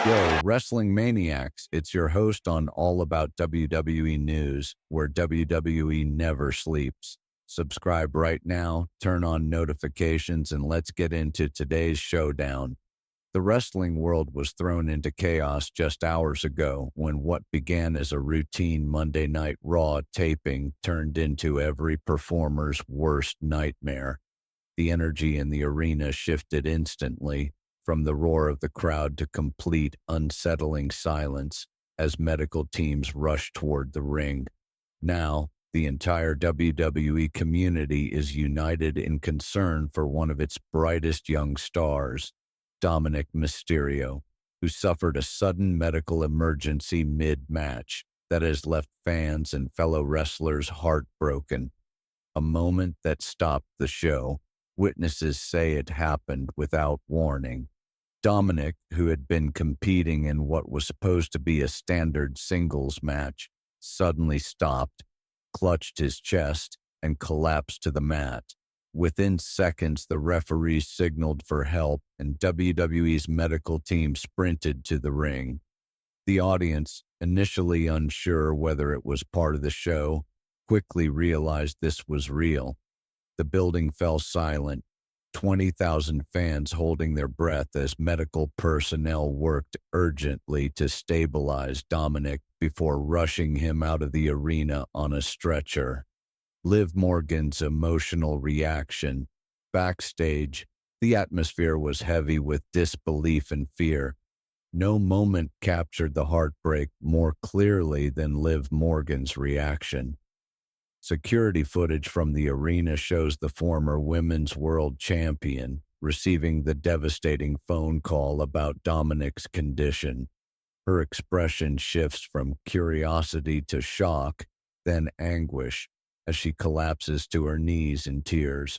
Yo, Wrestling Maniacs, it's your host on All About WWE News, where WWE never sleeps. Subscribe right now, turn on notifications, and let's get into today's showdown. The wrestling world was thrown into chaos just hours ago when what began as a routine Monday Night Raw taping turned into every performer's worst nightmare. The energy in the arena shifted instantly, from the roar of the crowd to complete, unsettling silence as medical teams rushed toward the ring. Now, the entire WWE community is united in concern for one of its brightest young stars, Dominik Mysterio, who suffered a sudden medical emergency mid-match that has left fans and fellow wrestlers heartbroken. A moment that stopped the show. Witnesses say it happened without warning. Dominik, who had been competing in what was supposed to be a standard singles match, suddenly stopped, clutched his chest, and collapsed to the mat. Within seconds, the referee signaled for help, and WWE's medical team sprinted to the ring. The audience, initially unsure whether it was part of the show, quickly realized this was real. The building fell silent, 20,000 fans holding their breath as medical personnel worked urgently to stabilize Dominik before rushing him out of the arena on a stretcher. Liv Morgan's emotional reaction. Backstage, the atmosphere was heavy with disbelief and fear. No moment captured the heartbreak more clearly than Liv Morgan's reaction. Security footage from the arena shows the former women's world champion receiving the devastating phone call about Dominik's condition. Her expression shifts from curiosity to shock, then anguish, as she collapses to her knees in tears.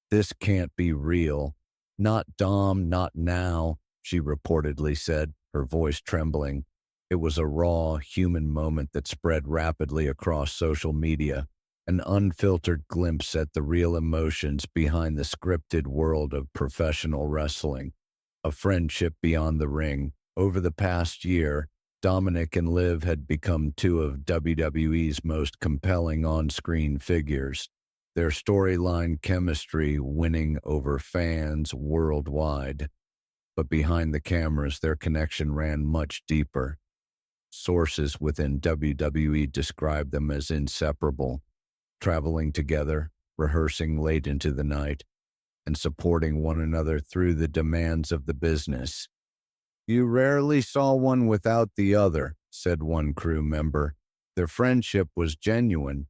"This can't be real. Not Dom, not now," she reportedly said, her voice trembling. It was a raw, human moment that spread rapidly across social media, an unfiltered glimpse at the real emotions behind the scripted world of professional wrestling. A friendship beyond the ring. Over the past year, Dominik and Liv had become two of WWE's most compelling on-screen figures, their storyline chemistry winning over fans worldwide. But behind the cameras, their connection ran much deeper. Sources within WWE described them as inseparable, traveling together, rehearsing late into the night, and supporting one another through the demands of the business. "You rarely saw one without the other," said one crew member. "Their friendship was genuine.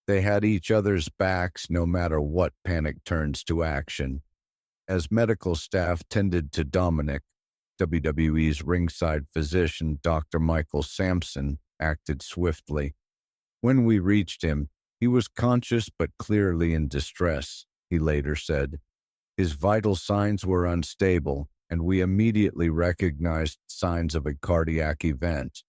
They had each other's backs no matter what panic turns to action." As medical staff tended to Dominik, WWE's ringside physician, Dr. Michael Sampson, acted swiftly. "When we reached him, he was conscious but clearly in distress," he later said. "His vital signs were unstable, and we immediately recognized signs of a cardiac event.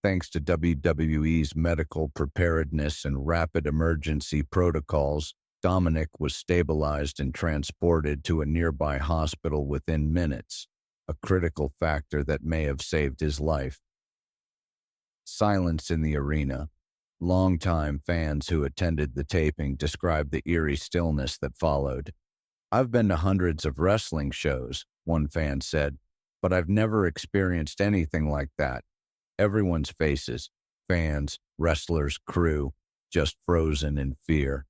Thanks to WWE's medical preparedness and rapid emergency protocols, Dominik was stabilized and transported to a nearby hospital within minutes, a critical factor that may have saved his life." Silence in the arena. Longtime fans who attended the taping described the eerie stillness that followed. "I've been to hundreds of wrestling shows," one fan said, "but I've never experienced anything like that. Everyone's faces, fans, wrestlers, crew, just frozen in fear."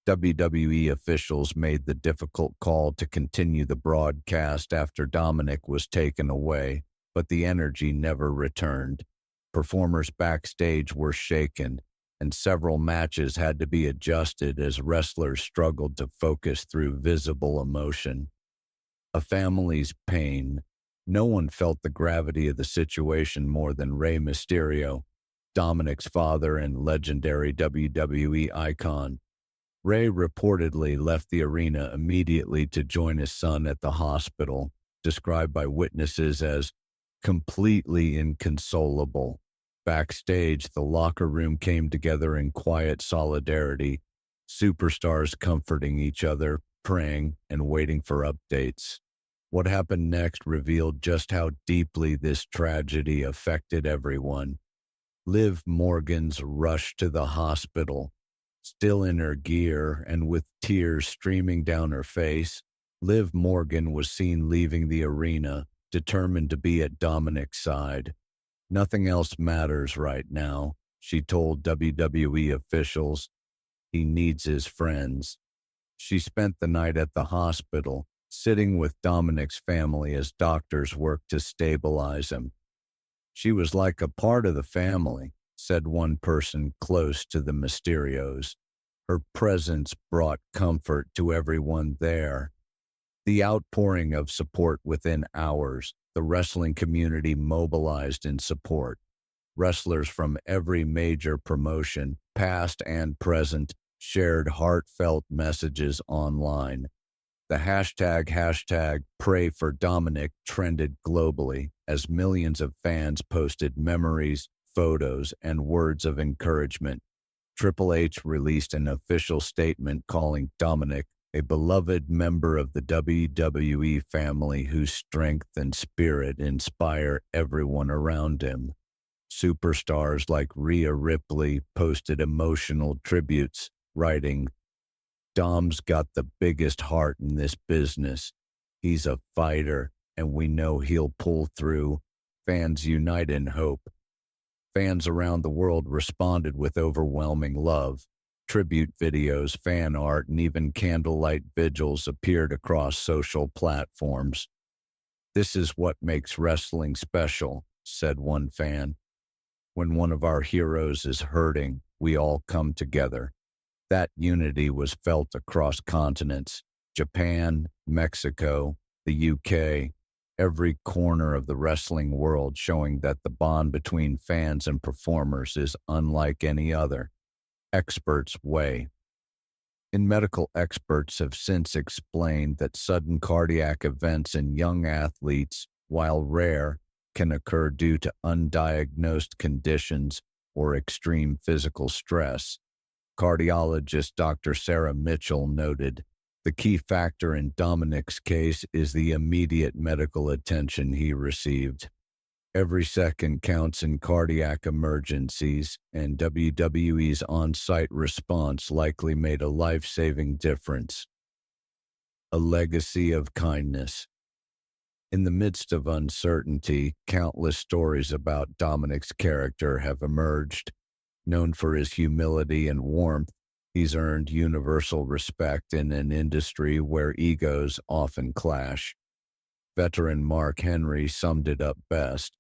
WWE officials made the difficult call to continue the broadcast after Dominik was taken away, but the energy never returned. Performers backstage were shaken, and several matches had to be adjusted as wrestlers struggled to focus through visible emotion. A family's pain. No one felt the gravity of the situation more than Rey Mysterio, Dominik's father and legendary WWE icon. Rey reportedly left the arena immediately to join his son at the hospital, described by witnesses as completely inconsolable. Backstage, the locker room came together in quiet solidarity, superstars comforting each other, praying, and waiting for updates. What happened next revealed just how deeply this tragedy affected everyone. Liv Morgan's rush to the hospital, still in her gear and with tears streaming down her face. Liv Morgan was seen leaving the arena, determined to be at Dominik's side. "Nothing else matters right now," she told WWE officials. "He needs his friends." She spent the night at the hospital, sitting with Dominik's family as doctors worked to stabilize him. "She was like a part of the family," said one person close to the Mysterios. "Her presence brought comfort to everyone there." The outpouring of support within hours, the wrestling community mobilized in support. Wrestlers from every major promotion, past and present, shared heartfelt messages online. The hashtag Pray for Dominik trended globally as millions of fans posted memories, photos, and words of encouragement. Triple H released an official statement calling Dominik a beloved member of the WWE family whose strength and spirit inspire everyone around him. Superstars like Rhea Ripley posted emotional tributes, writing, "Dom's got the biggest heart in this business. He's a fighter, and we know he'll pull through. Fans unite in hope." Fans around the world responded with overwhelming love. Tribute videos, fan art, and even candlelight vigils appeared across social platforms. "This is what makes wrestling special," said one fan. "When one of our heroes is hurting, we all come together." That unity was felt across continents: Japan, Mexico, the UK, every corner of the wrestling world, showing that the bond between fans and performers is unlike any other. Experts weigh. Medical experts have since explained that sudden cardiac events in young athletes, while rare, can occur due to undiagnosed conditions or extreme physical stress. Cardiologist Dr. Sarah Mitchell noted, "The key factor in Dominik's case is the immediate medical attention he received. Every second counts in cardiac emergencies, and WWE's on-site response likely made a life-saving difference." A legacy of kindness. In the midst of uncertainty, countless stories about Dominik's character have emerged. Known for his humility and warmth, he's earned universal respect in an industry where egos often clash. Veteran Mark Henry summed it up best.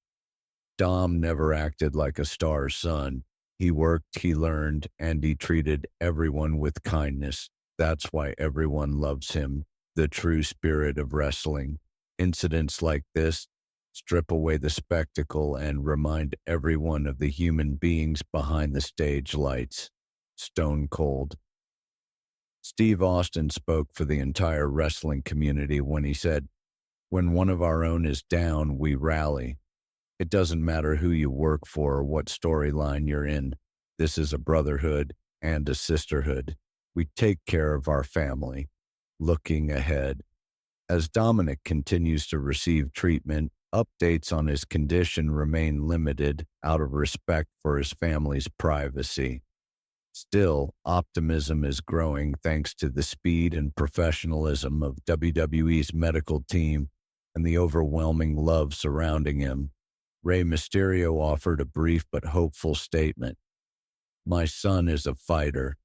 "Dom never acted like a star's son. He worked, he learned, and he treated everyone with kindness. That's why everyone loves him, the true spirit of wrestling." Incidents like this strip away the spectacle and remind everyone of the human beings behind the stage lights. Stone cold. Steve Austin spoke for the entire wrestling community when he said, "When one of our own is down, we rally. It doesn't matter who you work for or what storyline you're in. This is a brotherhood and a sisterhood. We take care of our family." Looking ahead. As Dominik continues to receive treatment, updates on his condition remain limited out of respect for his family's privacy. Still, optimism is growing thanks to the speed and professionalism of WWE's medical team and the overwhelming love surrounding him. Rey Mysterio offered a brief but hopeful statement. "My son is a fighter.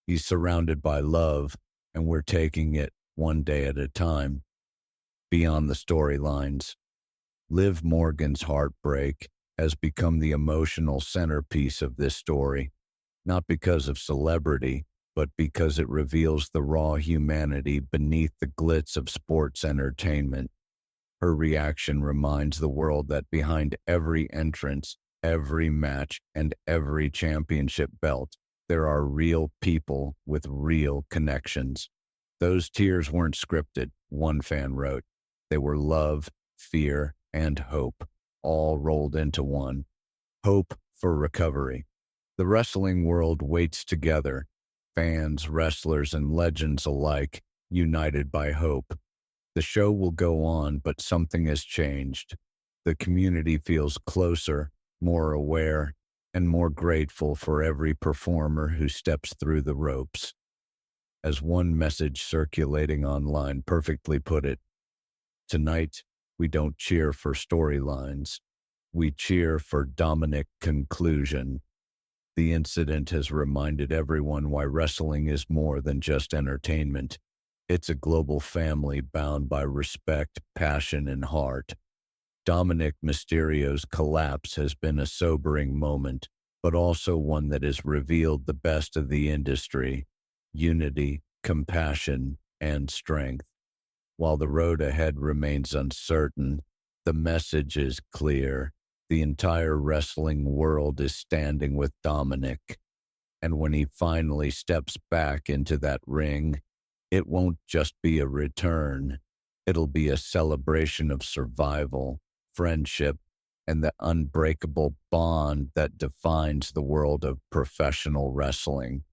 He's surrounded by love, and we're taking it one day at a time." Beyond the storylines, Liv Morgan's heartbreak has become the emotional centerpiece of this story, not because of celebrity, but because it reveals the raw humanity beneath the glitz of sports entertainment. Her reaction reminds the world that behind every entrance, every match, and every championship belt, there are real people with real connections. "Those tears weren't scripted," one fan wrote. "They were love, fear, and hope, all rolled into one." Hope for recovery. The wrestling world waits together, fans, wrestlers, and legends alike, united by hope. The show will go on, but something has changed. The community feels closer, more aware, and more grateful for every performer who steps through the ropes. As one message circulating online perfectly put it, tonight we don't cheer for storylines. We cheer for Dominik conclusion. The incident has reminded everyone why wrestling is more than just entertainment. It's a global family bound by respect, passion, and heart. Dominik Mysterio's collapse has been a sobering moment, but also one that has revealed the best of the industry: unity, compassion, and strength. While the road ahead remains uncertain, the message is clear. The entire wrestling world is standing with Dominik, and when he finally steps back into that ring, it won't just be a return. It'll be a celebration of survival, friendship, and the unbreakable bond that defines the world of professional wrestling.